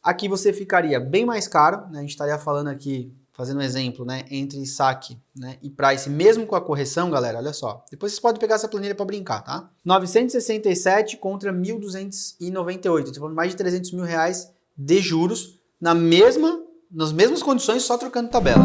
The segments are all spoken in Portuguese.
aqui você ficaria bem mais caro, né? A gente estaria falando aqui, fazendo um exemplo, né, entre saque, né, e price, mesmo com a correção, galera, olha só. Depois vocês podem pegar essa planilha para brincar, tá? 967 contra 1.298, tô falando mais de 300 mil reais de juros nas mesmas condições, só trocando tabela.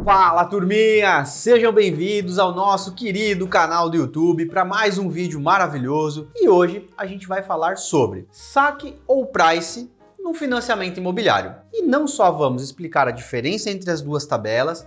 Fala, turminha! Sejam bem-vindos ao nosso querido canal do YouTube para mais um vídeo maravilhoso. E hoje a gente vai falar sobre saque ou price no financiamento imobiliário. E não só vamos explicar a diferença entre as duas tabelas,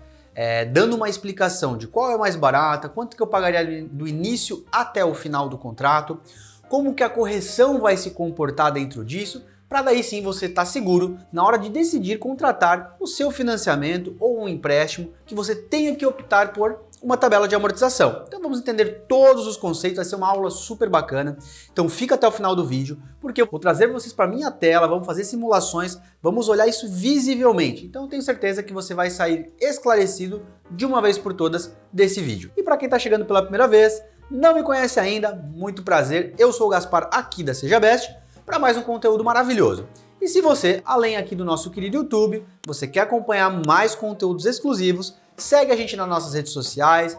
dando uma explicação de qual é mais barata, quanto que eu pagaria do início até o final do contrato, como que a correção vai se comportar dentro disso, para daí sim você estar seguro na hora de decidir contratar o seu financiamento ou um empréstimo que você tenha que optar por uma tabela de amortização. Então vamos entender todos os conceitos, vai ser uma aula super bacana. Então fica até o final do vídeo, porque eu vou trazer vocês para minha tela, vamos fazer simulações, vamos olhar isso visivelmente. Então eu tenho certeza que você vai sair esclarecido de uma vez por todas desse vídeo. E para quem está chegando pela primeira vez, não me conhece ainda, muito prazer, eu sou o Gaspar aqui da Seja Best, para mais um conteúdo maravilhoso. E se você, além aqui do nosso querido YouTube, você quer acompanhar mais conteúdos exclusivos, segue a gente nas nossas redes sociais,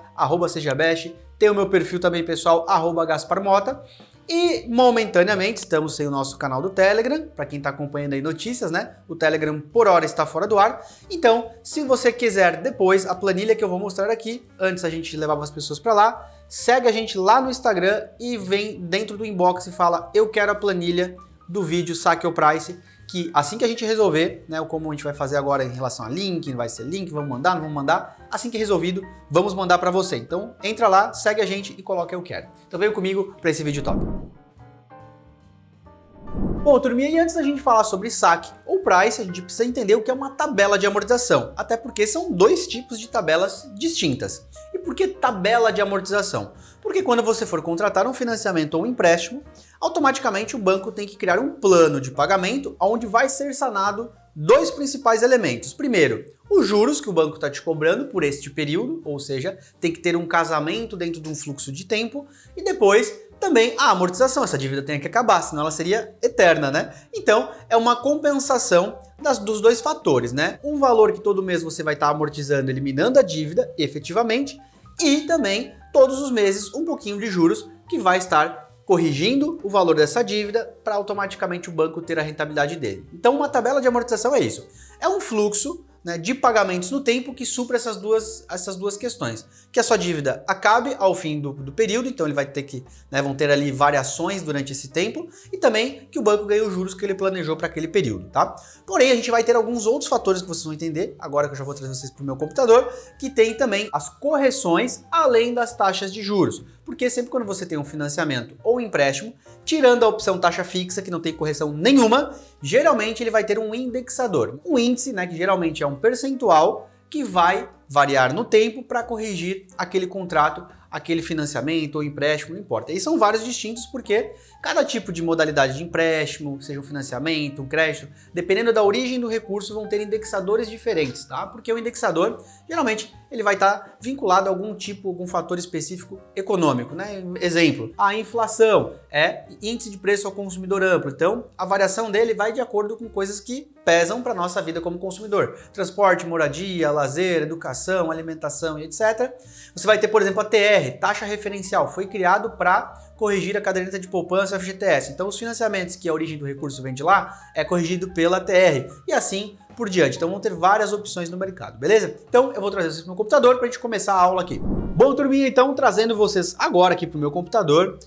@SejaBest, tem o meu perfil também pessoal, @GasparMota, e momentaneamente estamos sem o nosso canal do Telegram, para quem está acompanhando aí notícias, né? O Telegram por hora está fora do ar, então se você quiser depois a planilha que eu vou mostrar aqui, antes a gente levar as pessoas para lá, segue a gente lá no Instagram e vem dentro do inbox e fala eu quero a planilha do vídeo saque ou price, que assim que a gente resolver, né, como a gente vai fazer agora em relação a link, vai ser link, vamos mandar, não vamos mandar, assim que resolvido, vamos mandar para você. Então entra lá, segue a gente e coloca eu quero. Então vem comigo para esse vídeo top. Bom, turminha, e antes da gente falar sobre saque ou price, a gente precisa entender o que é uma tabela de amortização, até porque são dois tipos de tabelas distintas. E por que tabela de amortização? Porque quando você for contratar um financiamento ou um empréstimo, automaticamente o banco tem que criar um plano de pagamento onde vai ser sanado dois principais elementos. Primeiro, os juros que o banco está te cobrando por este período, ou seja, tem que ter um casamento dentro de um fluxo de tempo, e depois também a amortização, essa dívida tem que acabar, senão ela seria eterna, né? Então é uma compensação dos dois fatores, né? Um valor que todo mês você vai estar amortizando, eliminando a dívida efetivamente, e também todos os meses um pouquinho de juros que vai estar corrigindo o valor dessa dívida para automaticamente o banco ter a rentabilidade dele. Então uma tabela de amortização é isso, é um fluxo, né, de pagamentos no tempo que supra essas duas questões. Que a sua dívida acabe ao fim do período, então ele vai ter que, né, vão ter ali variações durante esse tempo, e também que o banco ganhe os juros que ele planejou para aquele período, tá? Porém, a gente vai ter alguns outros fatores que vocês vão entender, agora que eu já vou trazer vocês para o meu computador, que tem também as correções além das taxas de juros. Porque sempre quando você tem um financiamento ou um empréstimo, tirando a opção taxa fixa, que não tem correção nenhuma, geralmente ele vai ter um indexador. Um índice, né, que geralmente é um percentual que vai variar no tempo para corrigir aquele contrato, aquele financiamento ou empréstimo, não importa. E são vários distintos porque cada tipo de modalidade de empréstimo, seja um financiamento, um crédito, dependendo da origem do recurso, vão ter indexadores diferentes, tá? Porque o indexador, geralmente, ele vai estar vinculado a algum fator específico econômico, né? Exemplo, a inflação é índice de preço ao consumidor amplo, então a variação dele vai de acordo com coisas que pesam para a nossa vida como consumidor. Transporte, moradia, lazer, educação, alimentação e etc. Você vai ter, por exemplo, a TR, taxa referencial, foi criado para corrigir a caderneta de poupança FGTS. Então os financiamentos que a origem do recurso vem de lá é corrigido pela TR e assim por diante. Então vão ter várias opções no mercado, beleza? Então eu vou trazer vocês para o meu computador para a gente começar a aula aqui. Bom, turminha, então trazendo vocês agora aqui para o meu computador.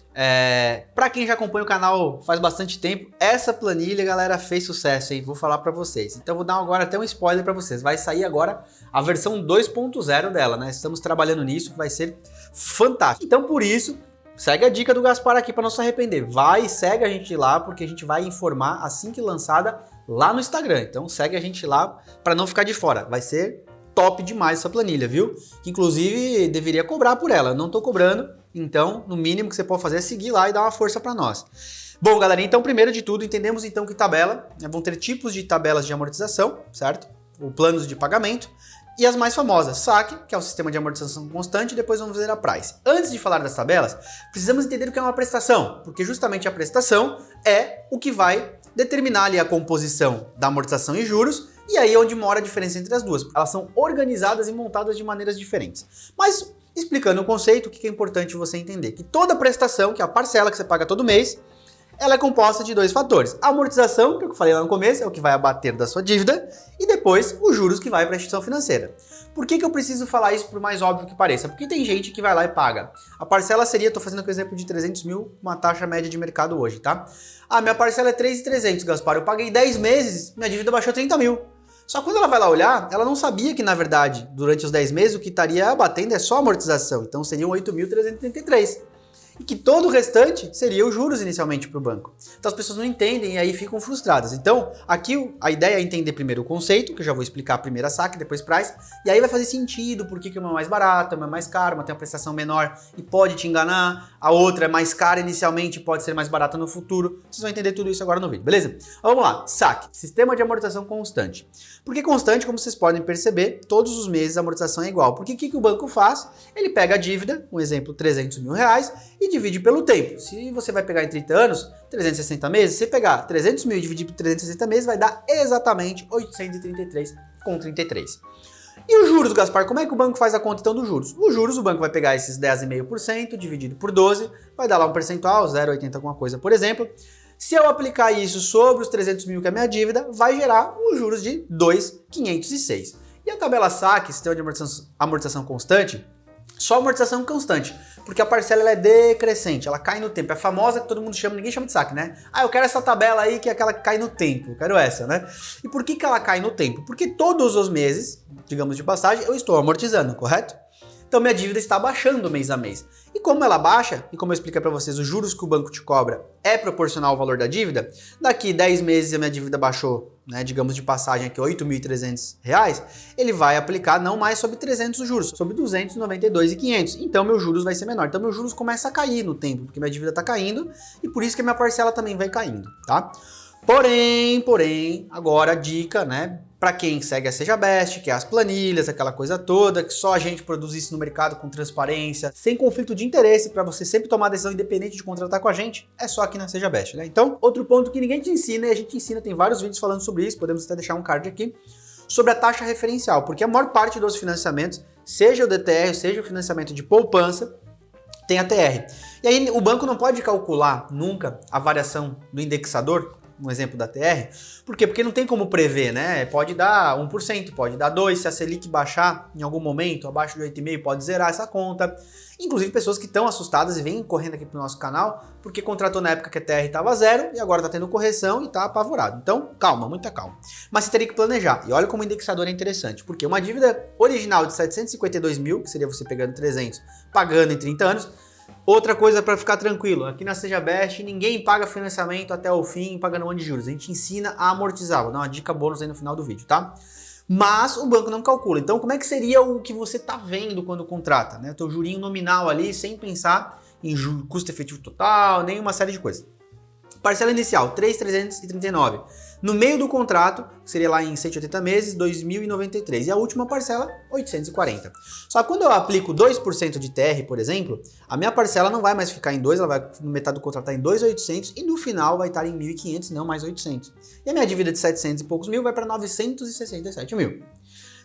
Para quem já acompanha o canal faz bastante tempo, essa planilha, galera, fez sucesso, hein? Vou falar para vocês. Então vou dar agora até um spoiler para vocês. Vai sair agora a versão 2.0 dela, né? Estamos trabalhando nisso, vai ser fantástico. Então por isso, segue a dica do Gaspar aqui para não se arrepender. Segue a gente lá, porque a gente vai informar assim que lançada lá no Instagram. Então segue a gente lá para não ficar de fora. Vai ser top demais essa planilha, viu? Que inclusive deveria cobrar por ela. Eu não tô cobrando, então no mínimo que você pode fazer é seguir lá e dar uma força para nós. Bom, galera, então primeiro de tudo, entendemos então que tabela, né, vão ter tipos de tabelas de amortização, certo? Ou planos de pagamento. e as mais famosas, SAC, que é o sistema de amortização constante, e depois vamos ver a Price. Antes de falar das tabelas, precisamos entender o que é uma prestação, porque justamente a prestação é o que vai determinar ali a composição da amortização e juros, e aí é onde mora a diferença entre as duas. Elas são organizadas e montadas de maneiras diferentes. Mas, explicando o conceito, o que é importante você entender? Que toda prestação, que é a parcela que você paga todo mês, ela é composta de dois fatores. A amortização, que eu falei lá no começo, é o que vai abater da sua dívida, e depois os juros que vai para a instituição financeira. Por que eu preciso falar isso por mais óbvio que pareça? Porque tem gente que vai lá e paga. A parcela seria, estou fazendo aqui o exemplo de 300 mil, uma taxa média de mercado hoje, tá? Ah, minha parcela é 3.300, Gaspar, eu paguei 10 meses, minha dívida baixou 30 mil. Só que quando ela vai lá olhar, ela não sabia que, na verdade, durante os 10 meses, o que estaria abatendo é só a amortização. Então seriam 8.333. E que todo o restante seria os juros inicialmente para o banco. Então as pessoas não entendem e aí ficam frustradas. Então aqui a ideia é entender primeiro o conceito, que eu já vou explicar primeiro a SAC, depois Price, e aí vai fazer sentido por que uma é mais barata, uma é mais cara, uma tem uma prestação menor e pode te enganar, a outra é mais cara inicialmente e pode ser mais barata no futuro. Vocês vão entender tudo isso agora no vídeo, beleza? Então, vamos lá, SAC, Sistema de Amortização Constante. Por que constante? Como vocês podem perceber, todos os meses a amortização é igual. Porque o que o banco faz? Ele pega a dívida, um exemplo, 300 mil reais, e divide pelo tempo. Se você vai pegar em 30 anos, 360 meses, se você pegar 300 mil e dividir por 360 meses, vai dar exatamente 833,33. E os juros, Gaspar, como é que o banco faz a conta então dos juros? Os juros, o banco vai pegar esses 10,5% dividido por 12, vai dar lá um percentual, 0,80 alguma coisa, por exemplo. Se eu aplicar isso sobre os 300 mil que é a minha dívida, vai gerar os juros de 2.506. E a tabela SAC, Sistema de Amortização Constante, só amortização constante, porque a parcela ela é decrescente, ela cai no tempo. É a famosa que todo mundo chama, ninguém chama de SAC, né? Ah, eu quero essa tabela aí que é aquela que cai no tempo, eu quero essa, né? E por que ela cai no tempo? Porque todos os meses, digamos de passagem, eu estou amortizando, correto? Então minha dívida está baixando mês a mês. E como ela baixa, e como eu expliquei para vocês, os juros que o banco te cobra é proporcional ao valor da dívida, daqui 10 meses a minha dívida baixou, né, digamos de passagem aqui, R$ 8.300, ele vai aplicar não mais sobre 300 os juros, sobre 292.500. Então meus juros vai ser menor. Então meus juros começam a cair no tempo, porque minha dívida está caindo, e por isso que a minha parcela também vai caindo, tá? Porém, agora a dica, né? Para quem segue a SejaBest, que é as planilhas, aquela coisa toda, que só a gente produz isso no mercado com transparência, sem conflito de interesse, para você sempre tomar decisão independente de contratar com a gente, é só aqui na SejaBest, né? Então, outro ponto que ninguém te ensina, e a gente ensina, tem vários vídeos falando sobre isso, podemos até deixar um card aqui, sobre a taxa referencial, porque a maior parte dos financiamentos, seja o DTR, seja o financiamento de poupança, tem a TR. E aí o banco não pode calcular nunca a variação do indexador, um exemplo da TR, por quê? Porque não tem como prever, né? Pode dar 1%, pode dar 2%, se a Selic baixar em algum momento, abaixo de 8,5%, pode zerar essa conta. Inclusive pessoas que estão assustadas e vêm correndo aqui pro nosso canal, porque contratou na época que a TR estava 0 e agora está tendo correção e está apavorado. Então, calma, muita calma. Mas você teria que planejar. E olha como o indexador é interessante, porque uma dívida original de 752 mil, que seria você pegando 300, pagando em 30 anos, outra coisa para ficar tranquilo, aqui na SejaBest ninguém paga financiamento até o fim pagando um monte de juros, a gente ensina a amortizar, vou dar uma dica bônus aí no final do vídeo, tá? Mas o banco não calcula, então como é que seria o que você tá vendo quando contrata, né? Teu jurinho nominal ali, sem pensar em custo efetivo total, nem uma série de coisas. Parcela inicial, 3.339. No meio do contrato, seria lá em 180 meses, 2.093. E a última parcela, 840. Só que quando eu aplico 2% de TR, por exemplo, a minha parcela não vai mais ficar em 2, ela vai no metade do contrato estar em 2.800 e no final vai estar em 1.500, não mais 800. E a minha dívida de 700 e poucos mil vai para 967 mil.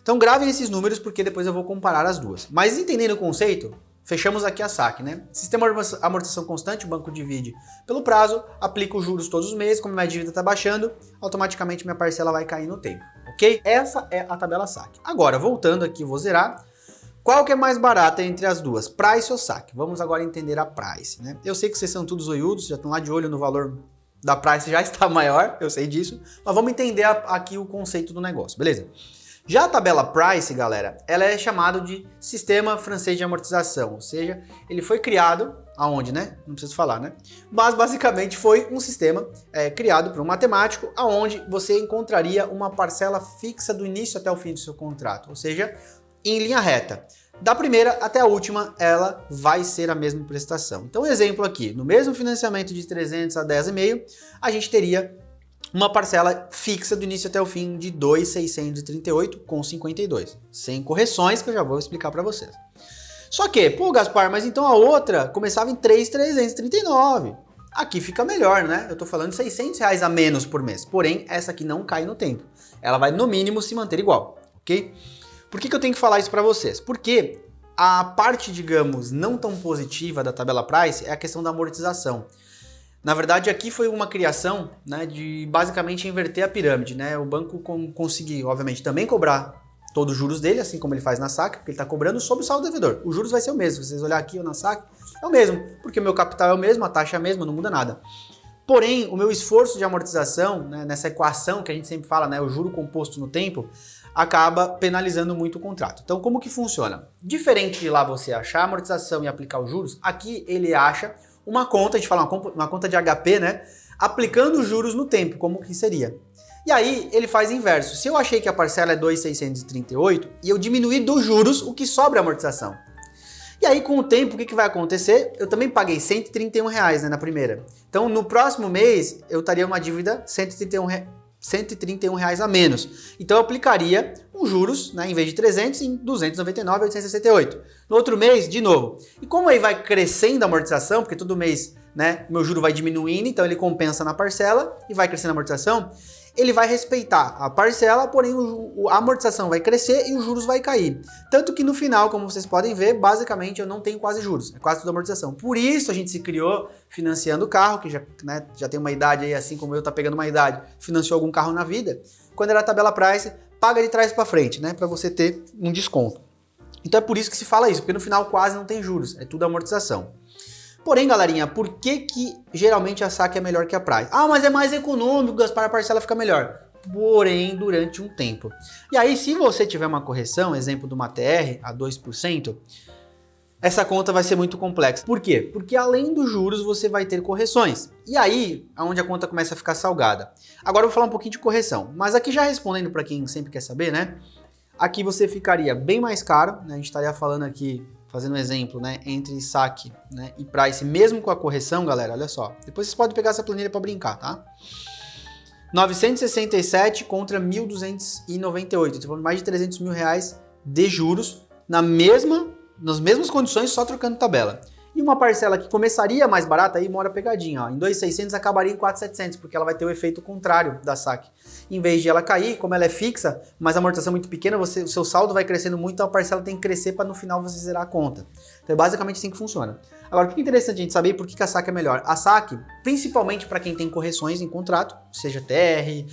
Então gravem esses números porque depois eu vou comparar as duas. Mas entendendo o conceito, fechamos aqui a SAC, né? Sistema de amortização constante, o banco divide pelo prazo, aplica os juros todos os meses, como minha dívida está baixando, automaticamente minha parcela vai cair no tempo, ok? Essa é a tabela SAC. Agora, voltando aqui, vou zerar. Qual que é mais barata entre as duas, Price ou SAC? Vamos agora entender a Price, né? Eu sei que vocês são todos zoiudos, já estão lá de olho no valor da Price, já está maior, eu sei disso, mas vamos entender aqui o conceito do negócio, beleza? Já a tabela Price, galera, ela é chamada de Sistema Francês de Amortização, ou seja, ele foi criado, aonde, né? Não preciso falar, né? Mas basicamente foi um sistema criado por um matemático, aonde você encontraria uma parcela fixa do início até o fim do seu contrato, ou seja, em linha reta. Da primeira até a última, ela vai ser a mesma prestação. Então, exemplo aqui, no mesmo financiamento de 300 a 10,5, a gente teria uma parcela fixa do início até o fim de 2.638,52, sem correções, que eu já vou explicar para vocês. Só que, pô, Gaspar, mas então a outra começava em 3.339. Aqui fica melhor, né? Eu tô falando de R$600 a menos por mês. Porém, essa aqui não cai no tempo. Ela vai, no mínimo, se manter igual, ok? Por que eu tenho que falar isso para vocês? Porque a parte, digamos, não tão positiva da tabela Price é a questão da amortização. Na verdade, aqui foi uma criação, né, de basicamente inverter a pirâmide, né? O banco conseguiu, obviamente, também cobrar todos os juros dele, assim como ele faz na SAC, porque ele está cobrando sobre o saldo devedor. Os juros vai ser o mesmo, se vocês olharem aqui ou na SAC, é o mesmo, porque o meu capital é o mesmo, a taxa é a mesma, não muda nada. Porém, o meu esforço de amortização, né, nessa equação que a gente sempre fala, né, o juro composto no tempo, acaba penalizando muito o contrato. Então, como que funciona? Diferente de lá você achar a amortização e aplicar os juros, aqui ele acha uma conta, a gente fala uma conta de HP, né? Aplicando os juros no tempo, como que seria. E aí ele faz inverso. Se eu achei que a parcela é 2.638 e eu diminuir dos juros, o que sobra é a amortização. E aí com o tempo, o que vai acontecer? Eu também paguei R$131, né, na primeira. Então no próximo mês eu estaria uma dívida R$131 a menos. Então eu aplicaria os juros, né, em vez de 300, em 299,868. No outro mês, de novo. E como aí vai crescendo a amortização, porque todo mês, né, meu juro vai diminuindo, então ele compensa na parcela e vai crescendo a amortização, ele vai respeitar a parcela, porém a amortização vai crescer e os juros vai cair. Tanto que no final, como vocês podem ver, basicamente eu não tenho quase juros, é quase tudo amortização. Por isso a gente se criou financiando o carro, que já, né, já tem uma idade aí, assim como eu, tá pegando uma idade, financiou algum carro na vida. Quando era a tabela Price, paga de trás para frente, né, para você ter um desconto. Então é por isso que se fala isso, porque no final quase não tem juros, é tudo amortização. Porém, galerinha, por que geralmente a SAC é melhor que a Price? Ah, mas é mais econômico, Gaspar, a parcela fica melhor. Porém, durante um tempo. E aí, se você tiver uma correção, exemplo de uma TR a 2%, essa conta vai ser muito complexa. Por quê? Porque além dos juros, você vai ter correções. E aí, é onde a conta começa a ficar salgada. Agora eu vou falar um pouquinho de correção. Mas aqui já respondendo para quem sempre quer saber, né? Aqui você ficaria bem mais caro, né? A gente estaria falando aqui, fazendo um exemplo, né, entre SAC, né, e Price, mesmo com a correção, galera, olha só. Depois vocês podem pegar essa planilha para brincar, tá? 967 contra 1.298. Estou falando mais de R$300 mil de juros nas mesmas condições, só trocando tabela. E uma parcela que começaria mais barata, aí mora pegadinha, ó. Em 2.600 acabaria em 4.700, porque ela vai ter o efeito contrário da SAC. Em vez de ela cair, como ela é fixa, mas a amortização é muito pequena, o seu saldo vai crescendo muito, então a parcela tem que crescer para no final você zerar a conta. Então é basicamente assim que funciona. Agora, o que é interessante a gente saber por que a SAC é melhor? A SAC, principalmente para quem tem correções em contrato, seja TR,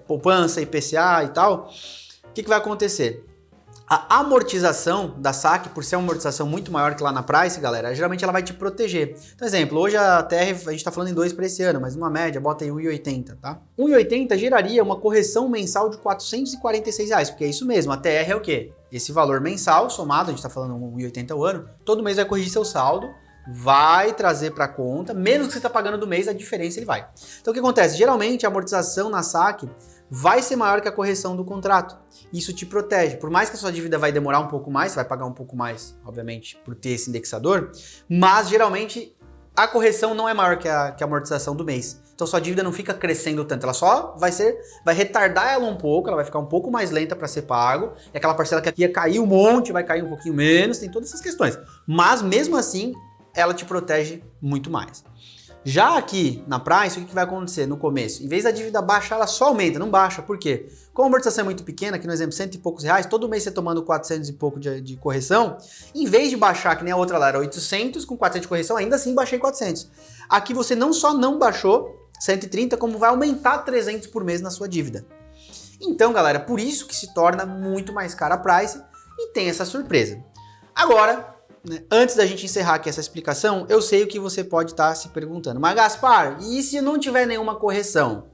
poupança, IPCA e tal, o que vai acontecer? A amortização da SAC, por ser uma amortização muito maior que lá na Price, galera, geralmente ela vai te proteger. Então, exemplo, hoje a TR, a gente está falando em 2 para esse ano, mas numa média, bota aí 1,80, tá? 1,80 geraria uma correção mensal de R$446, porque é isso mesmo, a TR é o quê? Esse valor mensal somado, a gente está falando 1,80 ao ano, todo mês vai corrigir seu saldo, vai trazer para conta, menos que você está pagando do mês, a diferença ele vai. Então, o que acontece? Geralmente, a amortização na SAC vai ser maior que a correção do contrato. Isso te protege. Por mais que a sua dívida vai demorar um pouco mais, você vai pagar um pouco mais, obviamente, por ter esse indexador, mas geralmente a correção não é maior que a amortização do mês. Então sua dívida não fica crescendo tanto, ela só vai retardar ela um pouco, ela vai ficar um pouco mais lenta para ser pago, e aquela parcela que aqui ia cair um monte, vai cair um pouquinho menos, tem todas essas questões. Mas mesmo assim, ela te protege muito mais. Já aqui na Price, o que vai acontecer no começo? Em vez da dívida baixar, ela só aumenta, não baixa. Por quê? Como a amortização é muito pequena, aqui no exemplo, R$100 e poucos, todo mês você tomando 400 e pouco de correção, em vez de baixar, que nem a outra lá era 800, com 400 de correção, ainda assim baixei 400. Aqui você não só não baixou 130, como vai aumentar 300 por mês na sua dívida. Então, galera, por isso que se torna muito mais cara a Price e tem essa surpresa. Agora, antes da gente encerrar aqui essa explicação, eu sei o que você pode estar se perguntando. Mas Gaspar, e se não tiver nenhuma correção?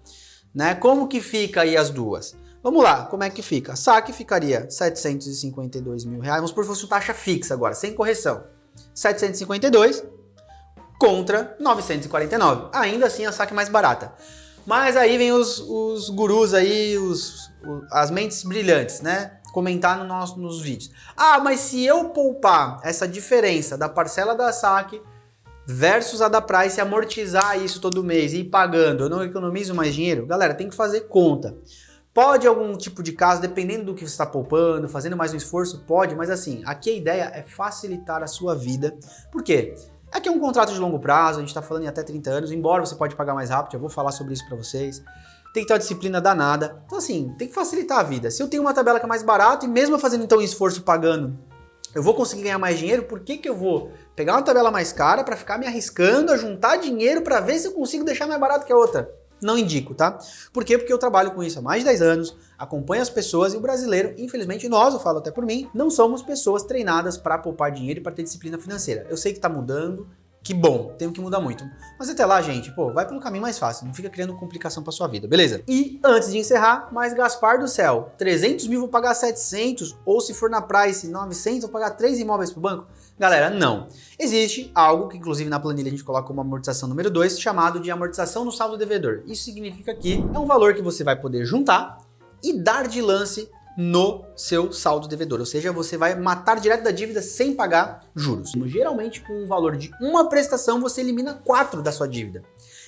Né? Como que fica aí as duas? Vamos lá, como é que fica? A SAC ficaria R$752 mil. Vamos supor que fosse uma taxa fixa agora, sem correção. 752 contra 949. Ainda assim a SAC mais barata. Mas aí vem os gurus aí, as mentes brilhantes, né? Comentar nos vídeos. Ah, mas se eu poupar essa diferença da parcela da SAC versus a da Price amortizar isso todo mês e ir pagando, eu não economizo mais dinheiro? Galera, tem que fazer conta. Pode algum tipo de caso, dependendo do que você está poupando, fazendo mais um esforço, pode, mas assim, aqui a ideia é facilitar a sua vida. Por quê? Aqui é um contrato de longo prazo, a gente está falando em até 30 anos, embora você pode pagar mais rápido, eu vou falar sobre isso para vocês. Tem que ter uma disciplina danada. Então assim, tem que facilitar a vida. Se eu tenho uma tabela que é mais barata e mesmo fazendo então um esforço pagando, eu vou conseguir ganhar mais dinheiro, por que que eu vou pegar uma tabela mais cara para ficar me arriscando a juntar dinheiro para ver se eu consigo deixar mais barato que a outra? Não indico, tá? Por quê? Porque eu trabalho com isso há mais de 10 anos, acompanho as pessoas e o brasileiro, infelizmente nós, eu falo até por mim, não somos pessoas treinadas para poupar dinheiro e para ter disciplina financeira. Eu sei que tá mudando, que bom, tenho que mudar muito. Mas até lá, gente, pô, vai pelo caminho mais fácil, não fica criando complicação pra sua vida, beleza? E antes de encerrar, mas Gaspar do céu, 300 mil vou pagar 700, ou se for na Price 900, vou pagar 3 imóveis pro banco? Galera, não. Existe algo que inclusive na planilha a gente coloca como amortização número 2, chamado de amortização no saldo devedor. Isso significa que é um valor que você vai poder juntar e dar de lance no seu saldo devedor, ou seja, você vai matar direto da dívida sem pagar juros. Geralmente com o valor de uma prestação você elimina 4 da sua dívida,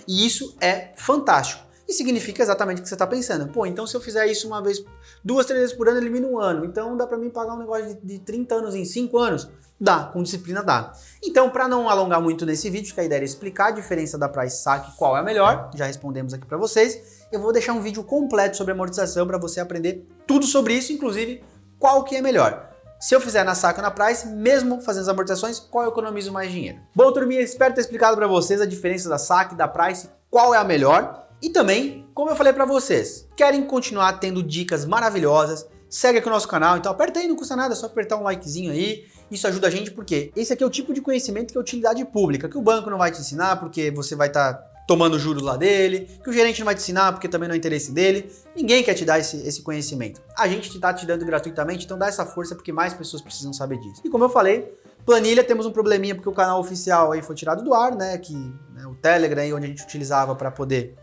e isso é fantástico. E significa exatamente o que você está pensando. Pô, então se eu fizer isso uma vez, 2, 3 vezes por ano, eu elimino um ano, então dá para mim pagar um negócio de 30 anos em 5 anos? Dá, com disciplina dá. Então, para não alongar muito nesse vídeo, que a ideia é explicar a diferença da Price Saque, qual é a melhor, já respondemos aqui para vocês, eu vou deixar um vídeo completo sobre amortização para você aprender tudo sobre isso, inclusive qual que é melhor. Se eu fizer na Saque ou na Price, mesmo fazendo as amortizações, qual eu economizo mais dinheiro? Bom, turminha, espero ter explicado para vocês a diferença da Saque e da Price, qual é a melhor. E também, como eu falei para vocês, querem continuar tendo dicas maravilhosas, segue aqui o nosso canal, então aperta aí, não custa nada, é só apertar um likezinho aí. Isso ajuda a gente porque esse aqui é o tipo de conhecimento que é utilidade pública, que o banco não vai te ensinar porque você vai estar tomando juros lá dele, que o gerente não vai te ensinar porque também não é interesse dele. Ninguém quer te dar esse conhecimento. A gente está te dando gratuitamente, então dá essa força porque mais pessoas precisam saber disso. E como eu falei, planilha, temos um probleminha porque o canal oficial aí foi tirado do ar, né? O Telegram aí onde a gente utilizava para poder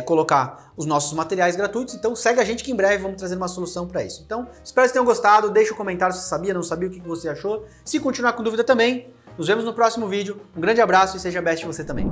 colocar os nossos materiais gratuitos, então segue a gente que em breve vamos trazer uma solução para isso. Então, espero que vocês tenham gostado, deixa um comentário se sabia, não sabia, o que você achou. Se continuar com dúvida também, nos vemos no próximo vídeo. Um grande abraço e seja best você também.